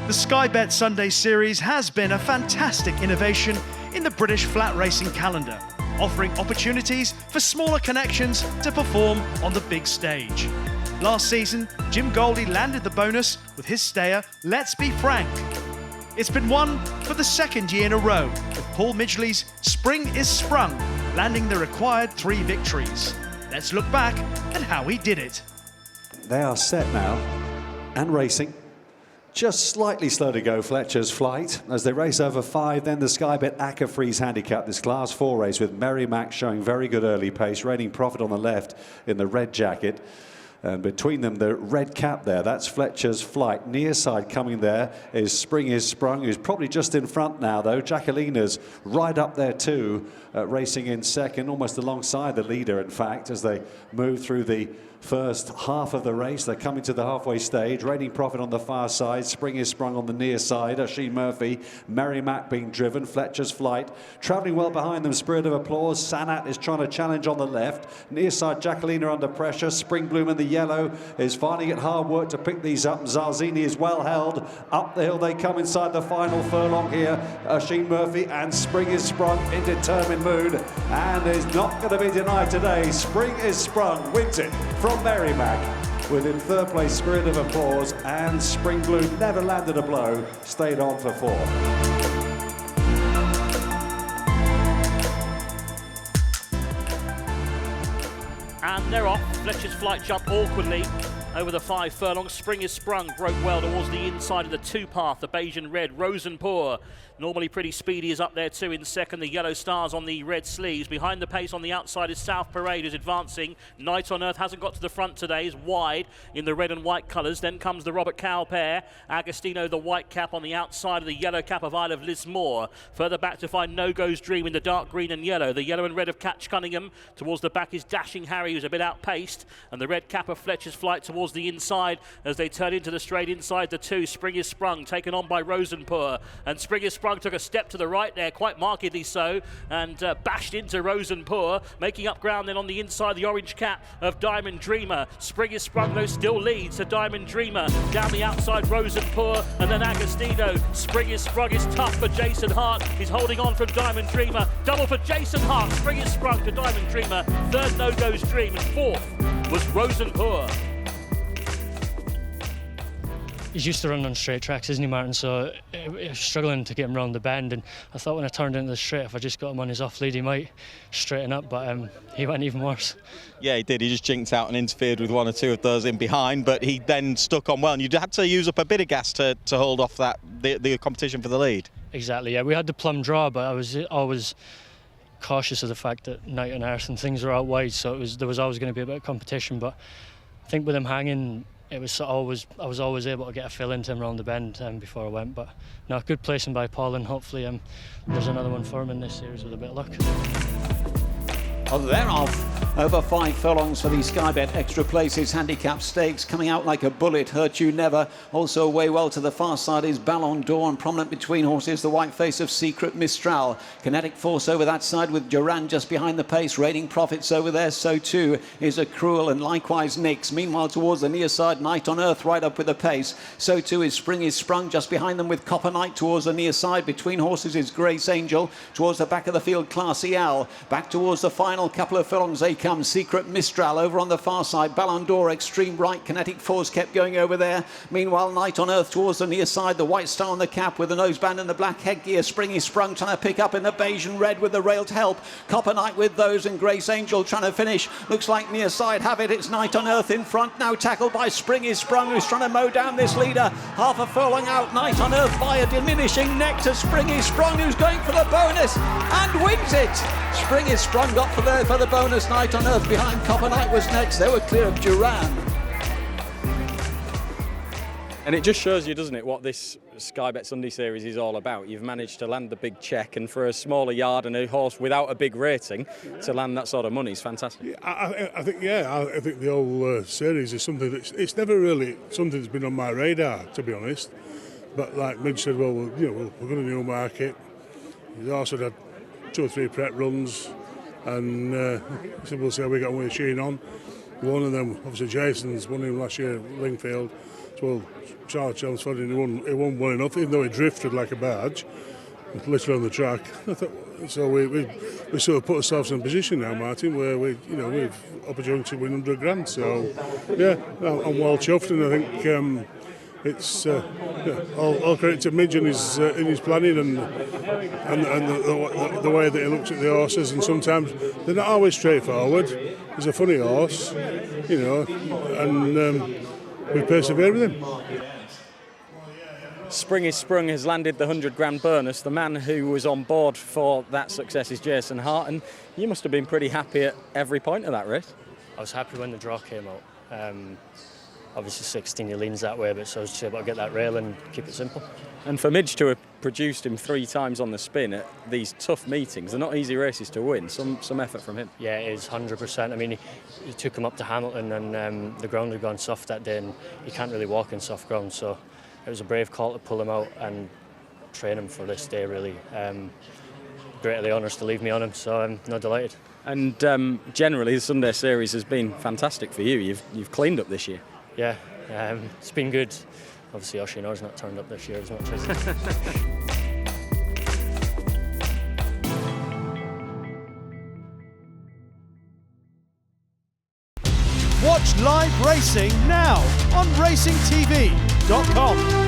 The Sky Bet Sunday Series has been a fantastic innovation in the British flat racing calendar, offering opportunities for smaller connections to perform on the big stage. Last season, Jim Goldie landed the bonus with his stayer, Let's Be Frank. It's been won for the second year in a row, with Paul Midgley's Spring is Sprung landing the required 3 victories. Let's look back at how he did it. They are set now and racing. Just slightly slow to go, Fletcher's Flight. As they race over 5, then the Sky Bet Acker Freeze handicap, this Class 4 race with Merrimack showing very good early pace, Raining Prophet on the left in the red jacket. And between them, the red cap there, that's Fletcher's Flight. Near side coming there is Spring is Sprung, who's probably just in front now, though. Jacquelina's right up there, too, racing in second, almost alongside the leader, in fact, as they move through the first half of the race. They're coming to the halfway stage. Raining Prophet on the far side. Spring is Sprung on the near side. Oisin Murphy. Merrimack being driven. Fletcher's Flight. Travelling well behind them. Spirit of Applause. Sanat is trying to challenge on the left. Near side, Jacquelina under pressure. Spring Bloom in the yellow is finding it hard work to pick these up. Zarzini is well held. Up the hill they come inside the final furlong here. Oisin Murphy and Spring is Sprung in determined mood and is not going to be denied today. Spring is Sprung wins it from Merrimack, with in third place Spirit of Applause, and Spring Bloom never landed a blow, stayed on for 4. And they're off. Fletcher's Flight jumped awkwardly over the 5 furlongs. Spring is Sprung, broke well towards the inside of the 2 path, the beige and red. Rosenpour, normally pretty speedy, is up there too in second. The yellow stars on the red sleeves. Behind the pace on the outside is South Parade, who's advancing. Night on Earth hasn't got to the front today, is wide in the red and white colours. Then comes the Robert Cow pair. Agostino, the white cap on the outside of the yellow cap of Isle of Lismore. Further back to find No Go's Dream in the dark green and yellow. The yellow and red of Catch Cunningham. Towards the back is Dashing Harry, who's a bit outpaced. And the red cap of Fletcher's Flight towards the inside as they turn into the straight inside the 2. Spring is Sprung, taken on by Rosenpour. And Spring is Sprung took a step to the right there, quite markedly so, and bashed into Rosenpour, making up ground then on the inside, the orange cap of Diamond Dreamer. Spring is Sprung, though, still leads to Diamond Dreamer. Down the outside, Rosenpour, and then Agostino. Spring is Sprung is tough for Jason Hart. He's holding on from Diamond Dreamer. Double for Jason Hart. Spring is Sprung to Diamond Dreamer. Third, No Go's Dream, and fourth was Rosenpour. He's used to running on straight tracks, isn't he, Martin? So I was struggling to get him round the bend, and I thought when I turned into the straight, if I just got him on his off lead, he might straighten up, but he went even worse. Yeah, he did. He just jinked out and interfered with 1 or 2 of those in behind, but he then stuck on well, and you had to use up a bit of gas to hold off the competition for the lead. Exactly, yeah. We had the plum draw, but I was always cautious of the fact that Night on Earth and things were out wide, so there was always going to be a bit of competition, but I think with him hanging, I was always able to get a fill into him around the bend before I went. But no, good placing by Paul, and hopefully there's another one for him in this series with a bit of luck. Oh, they're off. Over 5 furlongs for the Sky Bet Extra Places Handicap Stakes. Coming out like a bullet, Hurt You Never. Also way well to the far side is Ballon d'Or, and prominent between horses, the white face of Secret Mistral. Kinetic Force over that side with Duran just behind the pace. Raining Profits over there, so too is A Cruel, and likewise Nix. Meanwhile, towards the near side, Night on Earth right up with the pace. So too is Spring is Sprung just behind them with Copper Knight towards the near side. Between horses is Grace Angel. Towards the back of the field, Classy Al. Back towards the final couple of furlongs they come. Secret Mistral over on the far side. Ballon d'Or extreme right. Kinetic Force kept going over there. Meanwhile, Night on Earth towards the near side. The white star on the cap with the noseband and the black headgear. Spring is Sprung trying to pick up in the beige and red with the rail to help. Copper Knight with those, and Grace Angel trying to finish. Looks like near side have it. It's Night on Earth in front now, tackled by Spring is Sprung, who's trying to mow down this leader. Half a furlong out. Night on Earth by a diminishing neck to Spring is Sprung, who's going for the bonus and wins it. Spring is Sprung got for the bonus. Night on Earth behind Copper Knight was next. They were clear of Duran. And it just shows you, doesn't it, what this Sky Bet Sunday Series is all about. You've managed to land the big check, and for a smaller yard and a horse without a big rating, to land that sort of money is fantastic. I think the whole series is something it's never really something that's been on my radar, to be honest. But like Midge said, well, we're going to Newmarket. He's also had 2 or 3 prep runs, and so we'll see how we got with Sheen on. One of them, obviously Jason's won him last year at Lingfield. So well, Charles Chelmsford, he won well enough, even though he drifted like a barge, literally on the track. I thought, so we sort of put ourselves in a position now, Martin, where we've opportunity to win 100 grand. So yeah, I'm well chuffed, and I think it's all credit to Midge in his planning and the way that he looks at the horses. And sometimes they're not always straightforward. He's a funny horse, and we persevere with him. Spring is Sprung has landed the 100 grand bonus. The man who was on board for that success is Jason Hart, and you must have been pretty happy at every point of that race. I was happy when the draw came out. Obviously 16 he leans that way, but so I was just able to get that rail and keep it simple. And for Midge to have produced him 3 times on the spin at these tough meetings, they're not easy races to win. Some effort from him. Yeah, it is 100%. I mean, he took him up to Hamilton, and the ground had gone soft that day, and he can't really walk in soft ground, so it was a brave call to pull him out and train him for this day, really. Greatly honoured to leave me on him, so I'm not delighted. And generally, the Sunday Series has been fantastic for you. You've cleaned up this year. Yeah, it's been good. Obviously, Oshinor's not turned up this year as much as. Watch live racing now on racingtv.com.